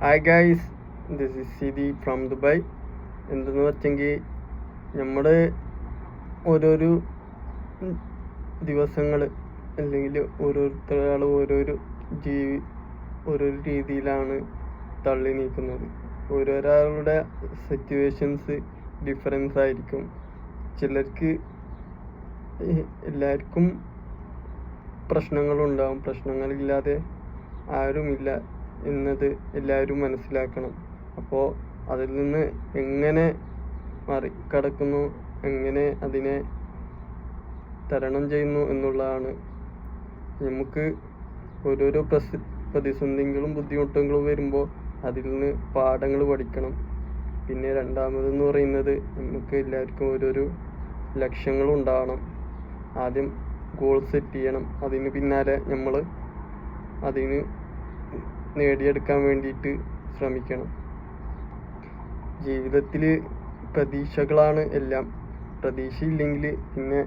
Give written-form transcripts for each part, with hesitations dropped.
Hi guys, this is Sidi from Dubai. എന്തെന്ന് വെച്ചെങ്കിൽ നമ്മുടെ ഓരോരോ ദിവസങ്ങൾ അല്ലെങ്കിൽ ഓരോരുത്തരാൾ ഓരോരോ രീതിയിലാണ് തള്ളി നീക്കുന്നത്. ഓരോരാളുടെ സിറ്റുവേഷൻസ് ഡിഫറൻസ് ആയിരിക്കും. ചിലർക്ക് എല്ലാവർക്കും പ്രശ്നങ്ങളുണ്ടാവും. പ്രശ്നങ്ങളില്ലാതെ ആരുമില്ല എന്നത് എല്ലാവരും മനസ്സിലാക്കണം. അപ്പോൾ അതിൽ നിന്ന് എങ്ങനെ മറികടക്കുന്നു, എങ്ങനെ അതിനെ തരണം ചെയ്യുന്നു എന്നുള്ളതാണ്. നമുക്ക് ഓരോരോ പ്രതിസന്ധികളും ബുദ്ധിമുട്ടുകളും വരുമ്പോൾ അതിൽ നിന്ന് പാഠങ്ങൾ പഠിക്കണം. പിന്നെ രണ്ടാമതെന്ന് പറയുന്നത്, നമുക്ക് എല്ലാവർക്കും ഓരോരോ ലക്ഷ്യങ്ങളുണ്ടാവണം. ആദ്യം ഗോൾ സെറ്റ് ചെയ്യണം. അതിന് പിന്നാലെ നമ്മൾ അതിന് നേടിയെടുക്കാൻ വേണ്ടിയിട്ട് ശ്രമിക്കണം. ജീവിതത്തിൽ പ്രതീക്ഷകളാണ് എല്ലാം. പ്രതീക്ഷയില്ലെങ്കിൽ പിന്നെ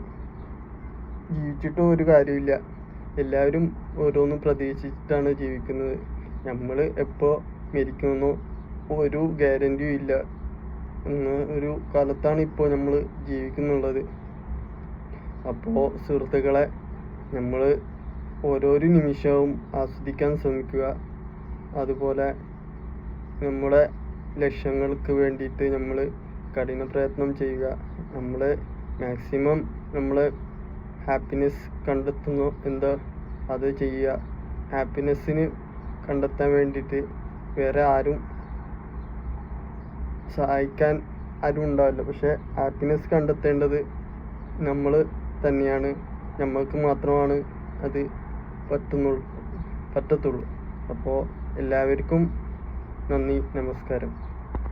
ജീവിച്ചിട്ടും ഒരു കാര്യമില്ല. എല്ലാവരും ഓരോന്നും പ്രതീക്ഷിച്ചിട്ടാണ് ജീവിക്കുന്നത്. നമ്മൾ എപ്പോൾ മരിക്കുമെന്നോ ഒരു ഗ്യാരൻറ്റിയും ഇല്ല എന്ന ഒരു കാലത്താണ് ഇപ്പോൾ നമ്മൾ ജീവിക്കുന്നുള്ളത്. അപ്പോൾ സുഹൃത്തുക്കളെ, നമ്മൾ ഓരോരോ നിമിഷവും ആസ്വദിക്കാൻ ശ്രമിക്കുക. അതുപോലെ നമ്മുടെ ലക്ഷ്യങ്ങൾക്ക് വേണ്ടിയിട്ട് നമ്മൾ കഠിന പ്രയത്നം ചെയ്യുക. നമ്മൾ മാക്സിമം നമ്മൾ ഹാപ്പിനെസ് കണ്ടെത്തുന്നു എന്താ അത് ചെയ്യുക. ഹാപ്പിനെസ്സിന് കണ്ടെത്താൻ വേണ്ടിയിട്ട് വേറെ ആരും സഹായിക്കാൻ ആരും ഉണ്ടാവില്ല. പക്ഷെ ഹാപ്പിനെസ് കണ്ടെത്തേണ്ടത് നമ്മൾ തന്നെയാണ്. നമ്മൾക്ക് മാത്രമാണ് അത് പറ്റത്തുള്ളൂ. അപ്പോൾ എല്ലാവർക്കും നന്ദി, നമസ്കാരം.